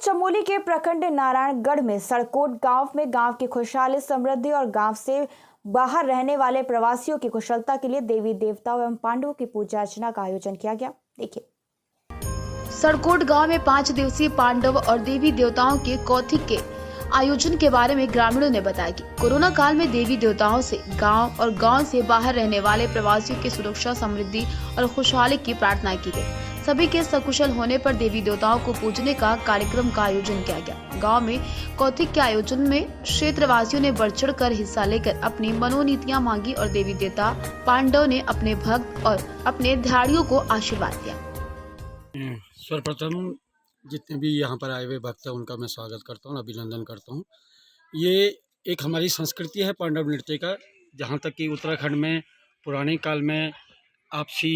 चमोली के प्रखंड नारायणगढ़ में सड़कोट गांव में गांव की खुशहाली समृद्धि और गांव से बाहर रहने वाले प्रवासियों की कुशलता के लिए देवी देवताओं एवं पांडवों की पूजा अर्चना का आयोजन किया गया। देखिए, सड़कोट गांव में 5 दिवसीय पांडव और देवी देवताओं के कौथिक के आयोजन के बारे में ग्रामीणों ने बताया कि कोरोना काल में देवी देवताओं से गांव और गांव से बाहर रहने वाले प्रवासियों की सुरक्षा, समृद्धि और खुशहाली की प्रार्थना की गई। सभी के सकुशल होने पर देवी देवताओं को पूजने का कार्यक्रम का आयोजन किया गया। गांव में कौथिक के आयोजन में क्षेत्रवासियों ने बढ़ चढ़ कर हिस्सा लेकर अपनी मनोनीतियां मांगी और देवी देवता पांडव ने अपने भक्त और अपने ध्याड़ियों को आशीर्वाद दिया। सर्वप्रथम जितने भी यहाँ पर आए हुए भक्त हैं उनका मैं स्वागत करता हूँ, अभिनंदन करता हूँ। ये एक हमारी संस्कृति है पांडव नृत्य का, जहाँ तक कि उत्तराखंड में पुराने काल में आपसी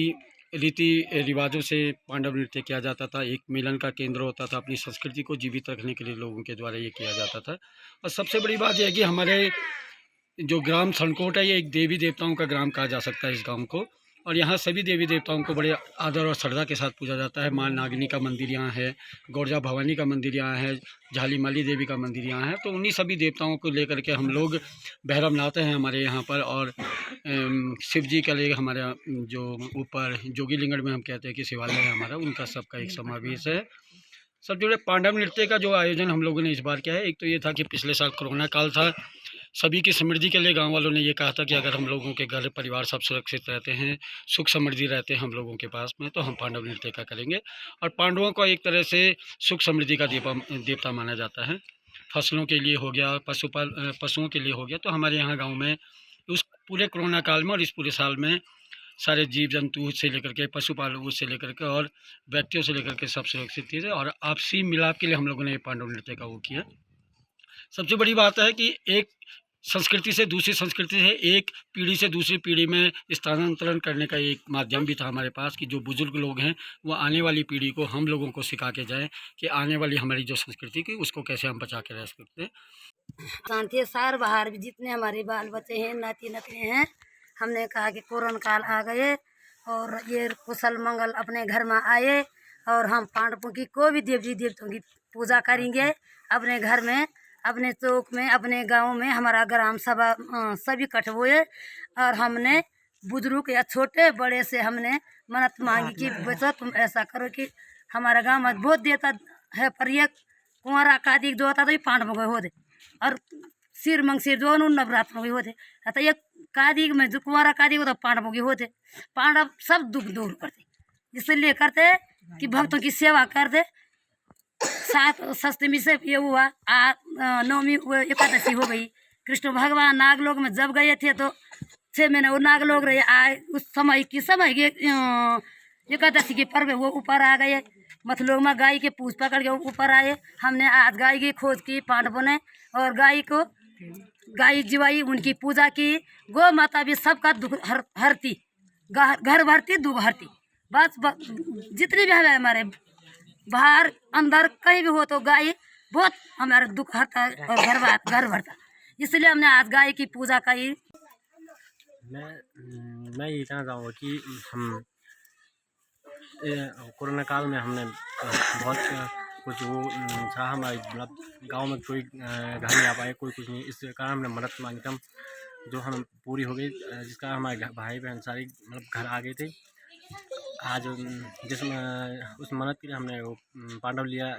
रीति रिवाजों से पांडव नृत्य किया जाता था। एक मिलन का केंद्र होता था, अपनी संस्कृति को जीवित रखने के लिए लोगों के द्वारा ये किया जाता था। और सबसे बड़ी बात यह है कि हमारे जो ग्राम सड़कोट है, ये एक देवी देवताओं का ग्राम कहा जा सकता है इस गाँव को। और यहाँ सभी देवी देवताओं को बड़े आदर और श्रद्धा के साथ पूजा जाता है। माँ नागिनी का मंदिर यहाँ है, गौरजा भवानी का मंदिर यहाँ है, झाली माली देवी का मंदिर यहाँ है। तो उन्हीं सभी देवताओं को लेकर के हम लोग भैरव मनाते हैं हमारे यहाँ पर। और शिव जी का लिए हमारे जो ऊपर जोगीलिंगड़ में हम कहते हैं कि शिवालय है हमारा, उनका सबका एक समावेश है। सब जुड़े पांडव नृत्य का जो आयोजन हम लोगों ने इस बार किया है, एक तो ये था कि पिछले साल कोरोना काल था, सभी की समृद्धि के लिए गांव वालों ने ये कहा था कि अगर हम लोगों के घर परिवार सब सुरक्षित रहते हैं, सुख समृद्धि रहते हैं हम लोगों के पास में, तो हम पांडव नृत्य का करेंगे। और पांडवों को एक तरह से सुख समृद्धि का देवता माना जाता है। फसलों के लिए हो गया, पशुओं के लिए हो गया। तो हमारे यहाँ गाँव में उस पूरे कोरोना काल में और इस पूरे साल में सारे जीव जंतु से लेकर के पशुपालकों से लेकर के और व्यक्तियों से लेकर के सब सुरक्षित थे। और आपसी मिलाप के लिए हम लोगों ने ये पांडव नृत्य का वो किया। सबसे बड़ी बात है कि एक संस्कृति से दूसरी संस्कृति है, एक पीढ़ी से दूसरी पीढ़ी में स्थानांतरण करने का एक माध्यम भी था हमारे पास, कि जो बुजुर्ग लोग हैं वो आने वाली पीढ़ी को हम लोगों को सिखा के जाएं कि आने वाली हमारी जो संस्कृति की उसको कैसे हम बचा के रह सकते हैं। शांति सार बाहर भी जितने हमारे बाल बच्चे हैं, नाती नतनी हैं, हमने कहा कि कोरोना काल आ गए और ये कुशल मंगल अपने घर में आए और हम पांडवों की कोई भी देवी देवताओं की पूजा करेंगे अपने घर में, अपने चौक में, अपने गांव में। हमारा ग्राम सभा सभी इकट्ठे हुए और हमने बुजुर्ग या छोटे बड़े से हमने मन्नत मांगी कि बच्चा तुम ऐसा करो कि हमारा गांव में बहुत देता है, पर ये कुंवरा कार्तिक जो होता तो ये पांडवों को होते और सिर मंगसिर जो नवरात्रों के होते। तो ये कार्तिक में जो कुंवरा कार्तिक होता पांडवों के होते। पांडव सब दुख दूर करते, इसलिए करते कि भक्तों की सेवा करते। सात सप्तमी से ये हुआ, नवमी एकादशी हो गई। कृष्ण भगवान नागलोक में जब गए थे तो 6 महीने वो नागलोक रहे, आए उस समय की एकादशी के पर्व वो ऊपर आ गए। मथलोक में गाय के पूछ पकड़ के ऊपर आए। हमने आज गाय की खोज की पांडवों ने और गाय जिवाई, उनकी पूजा की। गौ माता भी सबका दुख हरती, घर भरती दुख हरती। बस जितनी भी है हमारे बाहर अंदर कहीं भी हो तो गाय बहुत हमारा दुख हरता है और घर भरता। इसलिए हमने आज गाय की पूजा की। मैं ये कहना चाहूँगा कि हम कोरोना काल में हमने बहुत कुछ वो था, हमारे मतलब गांव में कोई घर नहीं आ पाए, कोई कुछ नहीं, इस कारण हमने मदद मांगी थी जो हम पूरी हो गई, जिसका हमारे भाई बहन सारे मतलब घर आ गए थे। आज जिसमें उस मन्नत के लिए हमने वो पांडव लीला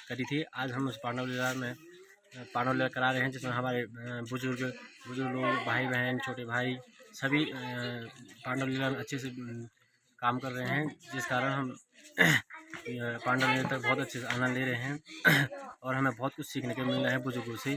करी थी। आज हम उस पांडव लीला करा रहे हैं, जिसमें हमारे बुजुर्ग लोग, भाई बहन, छोटे भाई सभी पांडव लीला में अच्छे से काम कर रहे हैं, जिस कारण हम पांडव लीला तक बहुत अच्छे से आनंद ले रहे हैं और हमें बहुत कुछ सीखने को मिल रहा है बुजुर्गों से।